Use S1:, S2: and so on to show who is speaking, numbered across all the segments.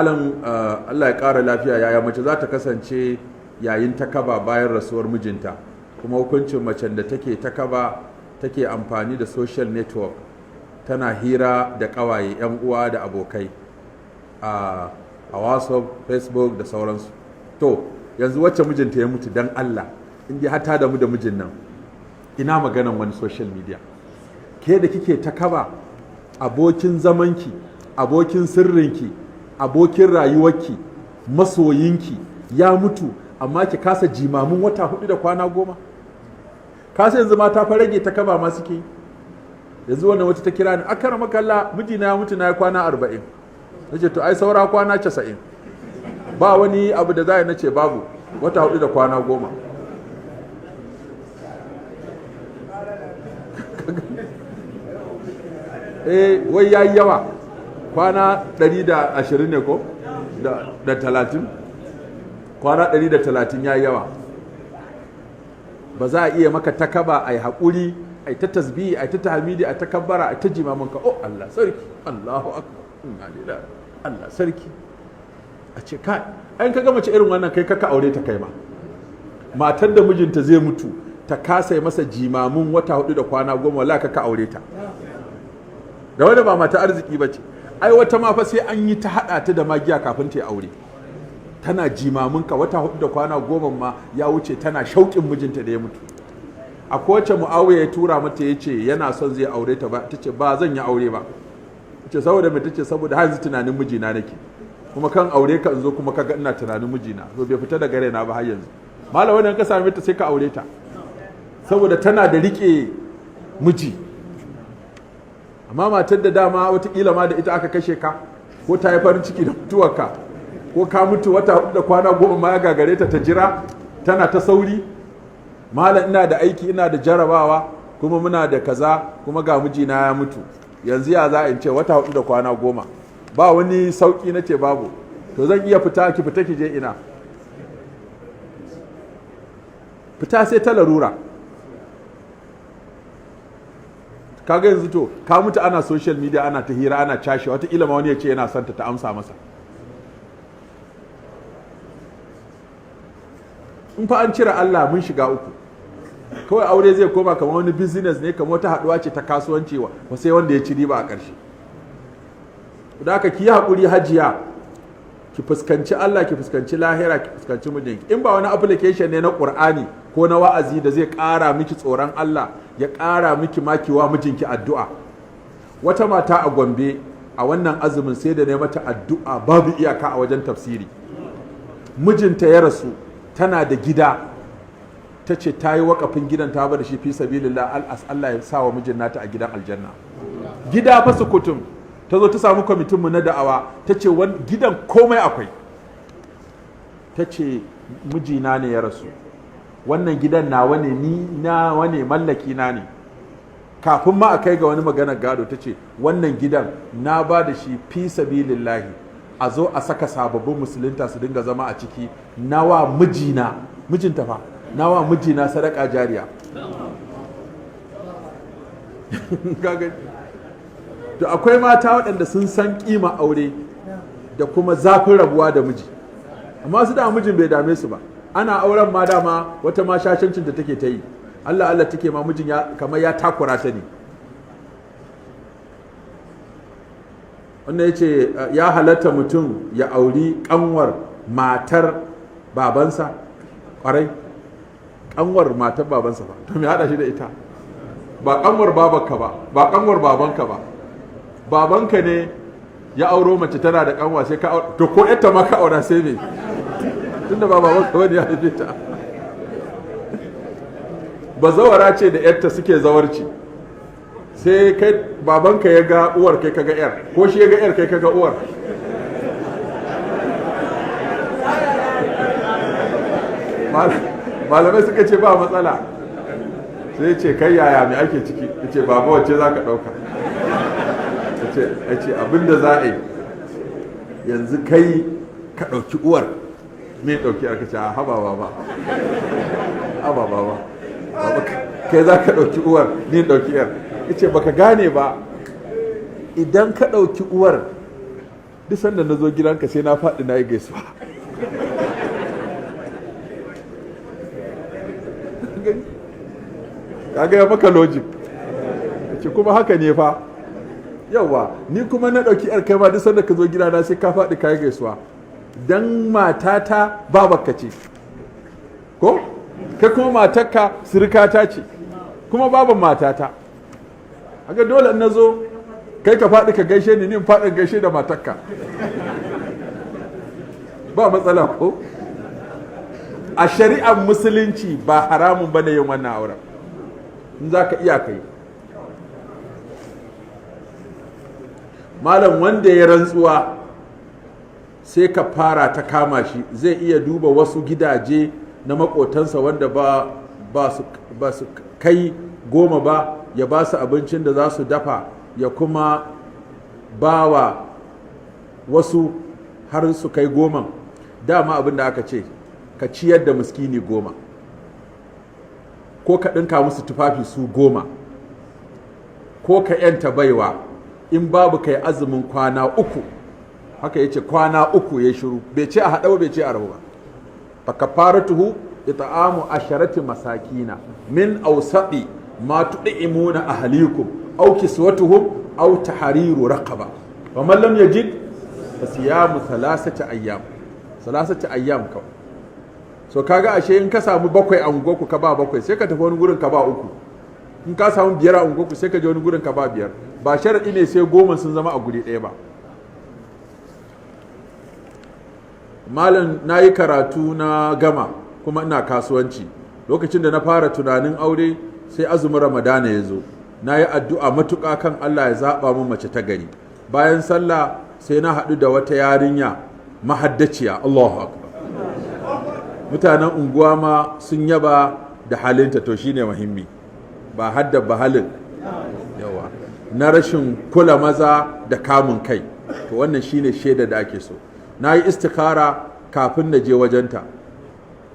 S1: malam Allah ya ƙara lafiya, yaya mace za ta kasance yayin takaba bayan rasuwar mijinta, kuma hukuncin macen da take takaba take amfani da social network tana hira da ƙawaye 'yan uwa da abokai a WhatsApp, Facebook da sauransu. To yanzu wacce mijinta ya mutu dan Allah, in dai hata da mu da mijin nan, ina maganan wani social media? Ke da kike takaba, abokin zamanki, abokin sirrinki, abokin rayuwarki, masoyinki ya mutu, amma ki kasa jimamin wata 4 da kwana 10? Kasa yanzu mata fa rage takaba ma suke yi. Yanzu wannan wata ta kira ni, akara makalla mijina ya mutu na ya kwana 40. Nace to ai saura kwana 90. Ba wani abu da za nace babu, wata 4 da kwana 10. Wai yayi yawa, kwana 120 ne ko da 30, kwana 130 yayi yawa. Ba za a iya maka takaba ai haƙuri, ai ta tasbihi, ai ta tahmidi, ai ta kabbara, ai ta jimamin ka, oh Allah sarki, Allahu akbar, Allah sarki, a ce kai an ka ga mace irin wannan kai kaka aure ta kai ma. Matar da mijinta zai mutu ta kasa masa jimamin wata 4 da kwana 10, wallahi kaka aure ta. Da wanda ba mata arziki ba ce, ai wata ma fa sai an yi ta haɗa ta da magiya kafin ta yi aure. Tana jimamin ka wata 4 da kwana 10 ma ya wuce, tana shauƙin mijinta da ya mutu. A kowace Muawiya ya tura mata ya ce yana son zai aure ta, ba ta ce ba zan yi aure ba. Ta ce saboda mai? ta ce saboda har yanzu tunanin mijina nake, kuma kan aure ka in zo kuma kaga ina tunanin mijina, so bai fita daga raina ba har yanzu. Malam wannan ka same ta sai ka aure ta, saboda tana da riƙe miji. Amma matar da dama watakila ma da ita aka kashe ka, ko ta yi farin ciki da mutuwarka, ko ka mutu wata 4 da kwana 10 ma ya gagare ta jira, tana ta sauri. Malam ina da aiki, ina da jarabawa, kuma muna da kaza, kuma ga mijina ya mutu, yanzu ya za in ce wata 4 da kwana 10 ba wani sauki? na ce babu. To zan iya fita? Ki fita ki je ina? Fita sai ta larura. Kaga yanzu to ka mutu ana social media, ana ta hira, ana cashe, wataƙila ma wani ya ce yana son ta amsa masa. In fa an cire Allah mun shiga uku. Kawai aure zai koma kamar wani business ne, kamar wata haɗuwa ce ta kasuwanci wa sai wanda ya ci riba a ƙarshe. Da haka ki yi haƙuri hajiya, ki fuskanci Allah, ki fuskanci lahira, ki fuskanci mijinki. In ba wani application ne na Qur'ani ko na wa'azi da zai ƙara miki tsoron Allah, ya ƙara miki makiwa mijinki addu'a. Wata mata a Gombe a wannan azumin sai da ne mata addu'a babu iyaka a wajen tafsiri. Mijinta ya rasu, tana da gida, ta ce ta yi waƙafin gidan ta bar shi fi sabilillah, Allah ya sa wa mijin nata a gidan aljanna. Gida fa sukutum. Ta zo ta samu kwamitinmu na da'awa, ta ce gidan komai akwai. Ta ce mijina ne ya rasu, wannan gidan nawa ne, ni nawa ne, mallaki na ne. Kafin ma a kai ga wani maganar gado, ta ce wannan gidan na ba da shi fi sabilillahi, a zo a saka sababbin musulunta su dinga zama a ciki, nawa mijina, mijinta fa, nawa mijina sadaka jariya. To akwai mata waɗanda sun san ƙima aure da kuma zafin rabuwa da miji, amma su da mijin bai dame su ba. Ana auren ma dama wata ma shashancin da take ta yi, Allah Allah take ma mijin kamar ya takura ta ne. Wannan ya ce ya halatta mutum ya auri ƙanwar matar babansa. Ƙwarai, ƙanwar matar babansa ba, to me haɗa shi da ita? Ba ƙanwar babanka ba, ba ƙanwar babanka ba. Babanka ne ya auro mace tana da ƙanwa, sai ka aure, to ko ƴarta ma ka aura sai me? Tunda ba babanka wani ya haife ta. Bazawara ce da ƴarta suke zawarci, sai kai babanka ya ga uwar, kai kaga ƴar, ko shi ya ga ƴar, kai kaga uwar. Malamai suka ce ba matsala. Sai ce kai yaya mai ake ciki? Ya ce baba wacce za ka ɗauka? Ya ce abinda za a yi yanzu, kai ka ɗauki uwar, me ɗauki aka ce a haba ba, haba ba, kai za ka ɗauki uwar, ni ɗauki yar. Ya ce baka gane ba, idan ka ɗauki uwar duk sanda na zo gidanka sai na faɗi na yi gaisuwa. Kaga ya maka logic ce kuma haka ne fa. Yawa ni kuma na ɗauki yar kai ma duk sanda ka zo gidana sai ka faɗi ka yi gaisuwa, dan matata babarka ce ko kai kuma matarka sirikata ce kuma baban matata. Haka dole in na zo kai ka faɗi ka gaishe ni in faɗin gaishe da matarka ba matsala ko. A shari'ar musulunci ba haramun bane yin wannan auren in za ka iya kai. Malam wanda ya rantsuwa sai ka fara ta kama shi zai iya duba wasu gidaje na makotansa wanda ba su kai 10 ba, ya ba su abincin da za su dafa, ya kuma ba wa wasu har su kai 10. Dama abin da aka ce ka ciyar da miskini 10 ko ka ɗinka musu tufafi su 10 ko ka yanta baiwa, in babu kai azumin kwana 3. Haka yace kwana 3 ya shiru, bai ce a haɗa ba bai ce a rabu ba. fa kafaratuhu it'amu 10 masakina min awsati ma tud'imuna ahlikum aw kiswatuhum aw tahriru raqaba wa man lam yajid fasiyamu 3 ayyam. 3 ayyam kawai. So kaga ashe in ka samu 7 a unguwarku ka ba 7 sai ka tafi wani gurin ka ba 3. In ka samu 5 a unguwarku sai ka je wani gurin ka ba 5. Ba sharadi ne sai 10 sun zama a guri ɗaya ba. Malam na yi karatu na gama kuma ina kasuwanci. Lokacin da na fara tunanin aure sai azumin Ramadana ya zo. Na yi addu'a matuƙa kan Allah ya zaɓa min mace ta gari. Bayan sallah sai na haɗu da wata yarinya mahaddaciya. Allahu akbar. Mutanen unguwa ma sun yaba da halinta, to shine muhimmi, ba hadda ba halin yawa na rashin kula maza da kamun kai. To wannan shine shaida da ake so. Na yi istikara kafin na je wajenta,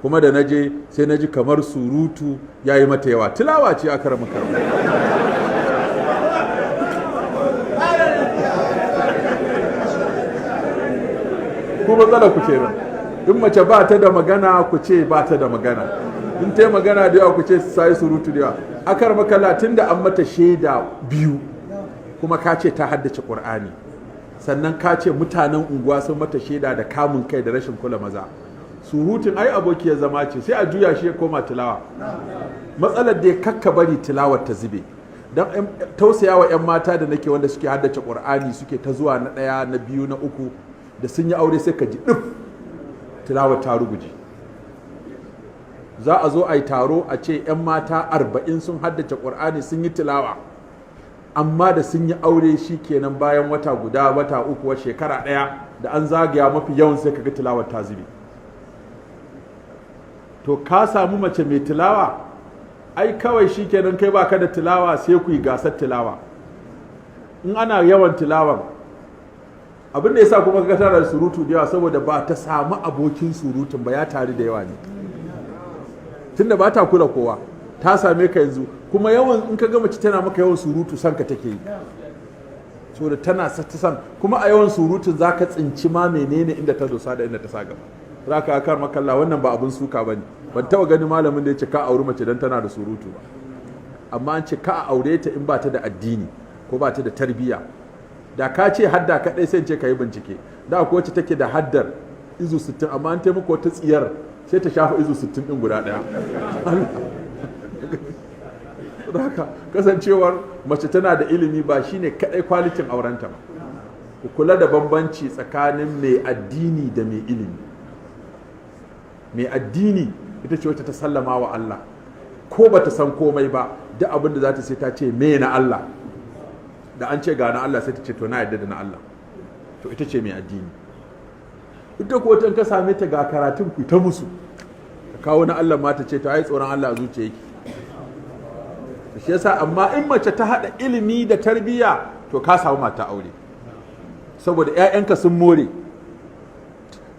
S1: kuma da na je sai na ji kamar surutu ya yi mata yawa. Tilawa ce aka rama karama. Ku matsala ku kenan. In mace ba ta da magana ku ce ba ta da magana, in ta yi magana da yawa ku ce sai surutu da yawa. Aka rama kalatin da an mata shaida 2 kuma ka ce ta haddace Qur'ani, sannan ka ce mutanen unguwa sun mata shaida da kamun kai da rashin kula maza. Surutun ai aboki ya zama ce sai a juya shi ya koma tilawa. Matsalar da ya kakka bari tilawar ta zube. Dan tausayawa 'yan mata da nake wanda suke haddace Qur'ani suke ta zuwa na 1 na 2 na 3 da sun yi aure sai ka ji duk tilawar ta ruguje. Za a zo a yi taro a ce 'yan mata 40 sun haddace Qur'ani sun yi tilawa, amma da sun yi aure shi kenan bayan wata guda wata 3 shekara 1 da an zagaya mafi yawan sai kaga tilawar ta zube. To ka samu mace mai tilawa, ai kawai shi kenan kai baka da tilawa sai ku yi gasar tilawa. In ana yawan tilawan, abin da yasa kuma kaga tana da surutu da yawa saboda ba ta samu abokin surutun ba, ya tare da yawa ne. Tunda ba ta kula kowa, ta same ka yanzu, kuma yawan in ka ga mace tana maka yawan surutu san ka take yi. Saboda tana ta san, kuma a yawan surutun zaka tsinci ma menene inda ta dosa da inda ta sa gaba. Zaka akar makalla wannan ba abin suka bane. Ban taba gani malamin da ya ce ka auri mace dan tana da surutu ba. Amma an ce ka aure ta in ba ta da addini ko ba ta da tarbiyya. Da ka ce hadda kadai sai ce ka yi bincike. Da akwai wacce take da haddar izu 60 amma an taimaka wata tsiyar sai ta shafa izu 60 din guda daya. Haka kasancewar mace tana da ilimi ba shine kadai kwalitin aurenta ba. Ku kula da bambanci tsakanin mai addini da mai ilimi. Mai addini ita ce wacce ta sallama wa Allah, ko ba ta san komai ba, duk abin da za ta sai ta ce me na Allah, da an ce ga na Allah sai ta ce to na yarda da na Allah, to ita ce mai addini. Ita ko ta ka same ta ga karatun ku ta musu, ka kawo na Allah ma ta ce to ai tsoron Allah a zuciya yake. Shi yasa amma in mace ta hada ilimi da tarbiyya to ka samu mata aure, saboda 'ya'yanka sun more.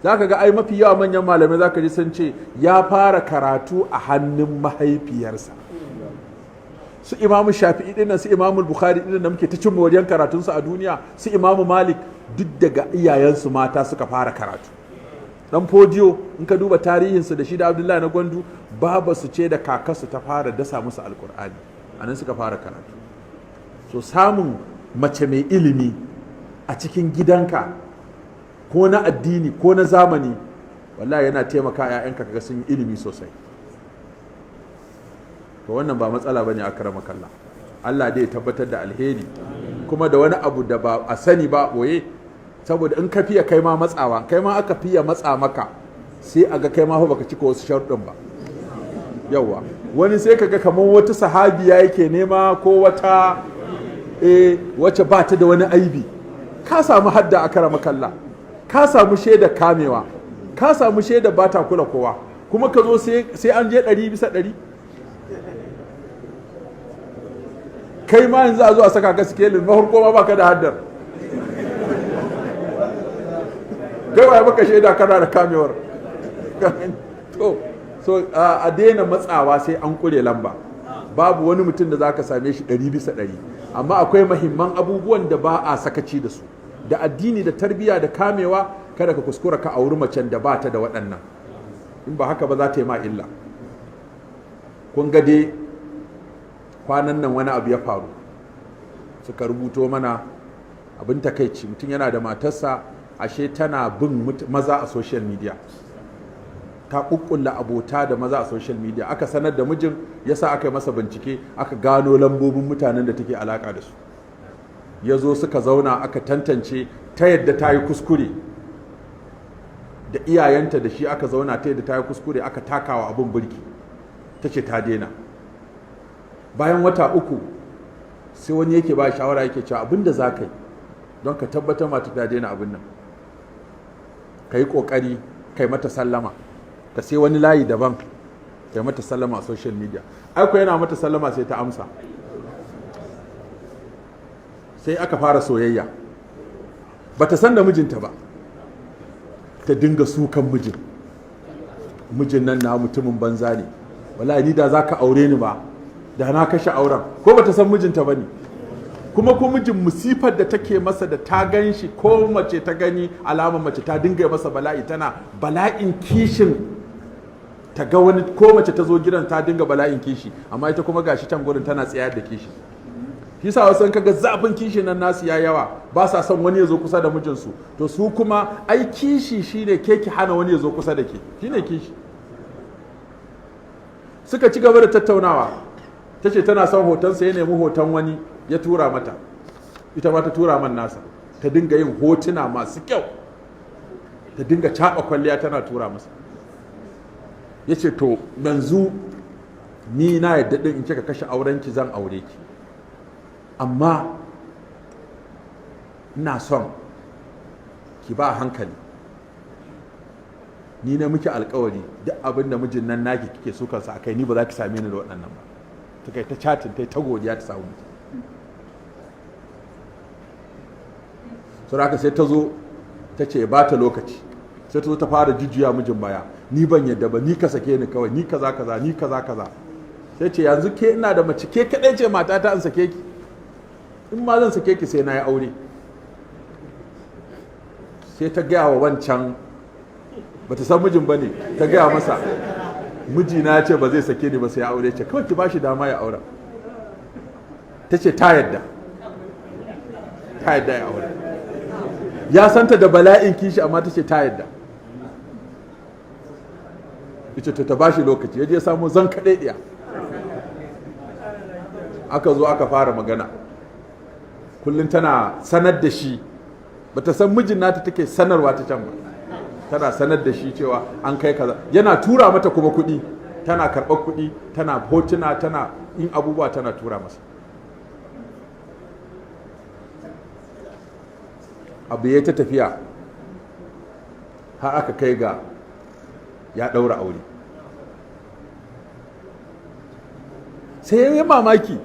S1: Za ka ga ai mafi yawa manyan malamai za ka ji sun ce ya fara karatu a hannun mahaifiyarsa. Su imamu shafi'i dinnan, su imamu bukhari dinnan da muke ta cin moriyar karatunsu a duniya, su imamu malik duk daga iyayensu mata suka fara karatu. Dan Fodiyo in ka duba tarihinsu da shi da Abdullahi na Gwandu, babarsu ce da kakarsu ta fara dasa musu alkur'ani, a nan suka fara karatu. So samun mace mai ilimi a cikin gidanka, ko na addini ko na zamani, wallahi yana taimaka 'ya'yanka kaga sun yi ilimi sosai. To wannan ba matsala bane, akramaka Allah. Allah dai ya tabbatar da alheri, kuma da wani abu da ba a sani ba boye, saboda in ka fiye kai ma matsawa, kai ma aka fiye matsa maka, sai a ga kai ma baka cika wasu sharuɗin ba. Yawwa wani sai kaga kamar wata sahabiya yake nema ko wata wacce ba ta da wani aibi. Ka samu hadda akramaka Allah, ka samu shaida kamewa, ka samu shaida ba ta kula kowa, kuma ka zo sai an je 100%. Kai ma yanzu a zo a saka ka sikelin na farko ma baka da haddar. Kai waye baka shaida kana da kamewar. So a daina matsawa sai an kure lamba. Babu wani mutum da zaka same shi 100%, amma akwai mahimman abubuwan da ba a sakaci da su, da addini da tarbiyya da kamewa. Kada ka kuskura ka auri macen da ba ta da waɗannan, in ba haka ba za ta yi ma illa. Kun ga dai kwanan nan wani abu ya faru, suka rubuto mana abin takaici. Mutum yana da matarsa, ashe tana bin maza a social media, ta kukkulla abota da maza a social media. Aka sanar da mijin, yasa aka yi masa bincike, aka gano lambobin mutanen da take alaka da su. Ya zo suka zauna aka tantance ta yadda ta yi kuskure, da iyayenta da shi aka zauna ta yadda ta yi kuskure, aka takawa abin birki, ta ce ta daina. Bayan wata 3 sai wani yake ba shawara, yake cewa abin da za ka yi don ka tabbatar mata ta daina abin nan, ka yi ƙoƙari kai mata sallama, ka sai wani layi daban kai mata sallama a social media. Aiko yana mata sallama sai ta amsa, sai aka fara soyayya. Bata san da mijinta ba, ta dinga sukan mijin nan na mutumin banza ne, wallahi ni da za ka aure ni ba da na kashe auren. Ko bata san mijinta ba ne, kuma ko mijin musifar da take masa da ta gan shi, ko mace ta gani alamar mace ta dinga masa bala'i, tana bala'in kishin ta ga wani, ko mace ta zo gidan ta dinga bala'in kishi, amma ita kuma gashi can gurin tana tsayar da kishi. Shi sa wasu kaga zafin kishi nan nasu ya yawa, ba sa son wani ya zo kusa da mijinsu. To su kuma ai kishi shine ke ki hana wani ya zo kusa da ke, shine kishi. Suka ci gaba da tattaunawa, ta ce tana son hotonsa, ya nemi hoton wani ya tura mata, ita ma ta tura man nasa. Ta dinga yin hotuna masu kyau, ta dinga caɓa kwalliya tana tura masa. Ya ce to yanzu ni na yadda ɗin in kika kashe aurenki zan aure ki, amma ina son ki ba hankali, ni na miki alkawari duk abin da mijin nan naki kike so kansa akai, ni ba za ki same ni da waɗannan ba. Ta kai ta chatin, ta godiya ta samu. Sai haka sai ta zo ta ce ba ta lokaci, sai ta zo ta fara jujjuya mijin baya, ni ban yadda ba, ni ka sake ni kawai, ni kaza kaza, ni kaza kaza. Sai ce yanzu ke ina da mace, ke kadai ce matata in sake ki, in ma zan sake ki sai na yi aure. Sai ta gaya wa wancan, ba ta san mijin ba ne, ta gaya masa mijina ya ce ba zai sake ni ba sai ya aure. Ce kawai ki ba shi dama ya aura. Ta ce ta yadda ya aure. Ya santa da bala'in kishi, amma ta ce ta yadda. Ita ta ba shi lokaci, ya je samu zan kaɗai ɗaya. Aka zo aka fara magana, kullum tana sanar da shi, bata san mijin nata take sanarwa ta can ba, tana sanar da shi cewa an kai kaza, yana tura mata kuma kuɗi, tana karɓar kuɗi, tana hotuna, tana yin abubuwa, tana tura masa. Abu ya ta tafiya har aka kai ga ya ɗaura aure. Sai ya yi mamaki,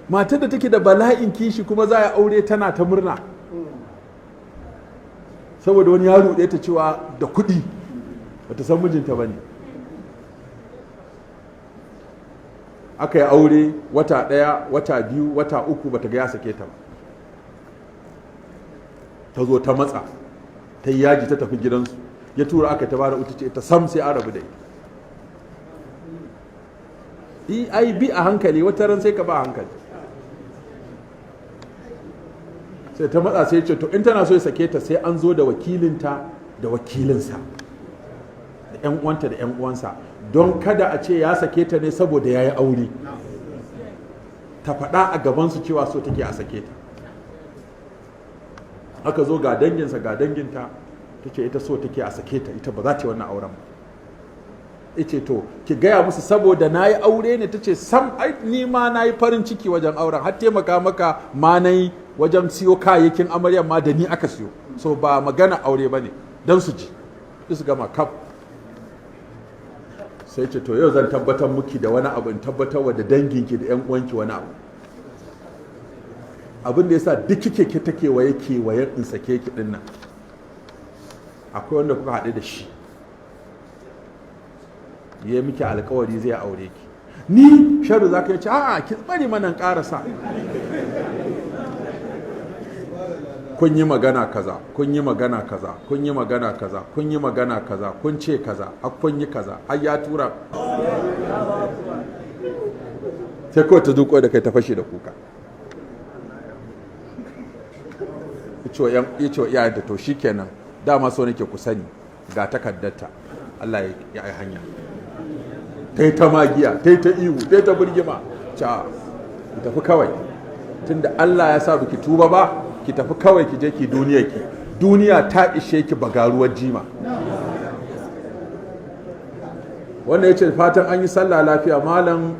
S1: matar da take da bala'in kishi kuma za a aure tana ta murna, saboda wani ya ruɗe ta cewa da kuɗi, bata san mijinta ba ne. Aka yi aure wata 1, wata 2, wata 3, bata ga ya sake ta ba. ta zo ta matsa ta yi yaji ta tafi gidansu, ya tura aka ta bada uta ce ta sam sai an rabu da ita. Ai bi a hankali, wata ran sai ka ba a hankali. Sai ta matsa sai ce to in tana so ya sake ta sai an zo da wakilinta da wakilinsa da 'yan uwanta da 'yan uwansa, don kada a ce ya sake ta ne saboda ya yi aure, ta faɗa a gabansu cewa so take a sake ta. Aka zo ga danginsa ga danginta, ta ce ita so take a sake ta, ita ba za ta yi wannan auren ba. Ce to ki gaya musu saboda na yi aure ne. Ta ce sam ni ma na yi farin ciki wajen auren, har taimaka maka ma na yi wajen siyo kayayyakin amaryar ma da ni aka siyo, so ba magana aure ba ne, don su ji su gama kaf. Sai ce to yau zan tabbatar muki da wani abu, in tabbatar wa da danginki da 'yan uwanki wani abu. Abin da yasa duk kike ta kewayen in sake ki din nan, akwai wanda kuka haɗu da shi ya miki alkawari zai aure ki. Ni sharu za ka yi ce a'a ki bari manan ƙarasa. Kun yi magana kaza, kun yi magana kaza, kun yi magana kaza, kun yi magana kaza, kun ce kaza, har kun yi kaza, har ya tura. Sai kawai ta zuƙo da kai ta fashe da kuka. Ya ce wa iyayen da to shi kenan, dama so nake ku sani ga takardarta, Allah ya yi hanya. Ta yi ta magiya, ta yi ta ihu, ta yi ta birgima. Ca, ki tafi kawai. Tunda Allah ya sa biki tuba ba, ki tafi kawai ki je ki duniya ki. Duniya ta ishe ki bagaruwar jima. Wanda ya ce fatan an yi sallah lafiya, malam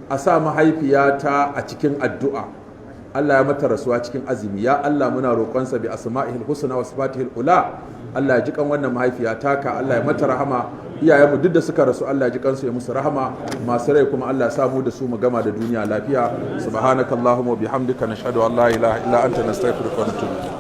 S1: a sa mahaifiyata a cikin addu'a. Allah ya mata rasuwa cikin azumi. Ya Allah muna roƙonsa bi asma'ihil husna wa sifatihil ula. Allah ya ji kan wannan mahaifiya taka, Allah ya mata rahama. Iyayenmu duk da suka rasu Allah ya ji kansu ya musu rahama. Masu rai kuma Allah ya samu da su mu gama da duniya lafiya. Subhanakallahumma wa bihamdika nashhadu an la ilaha illa anta nastaghfiruka wa natubu.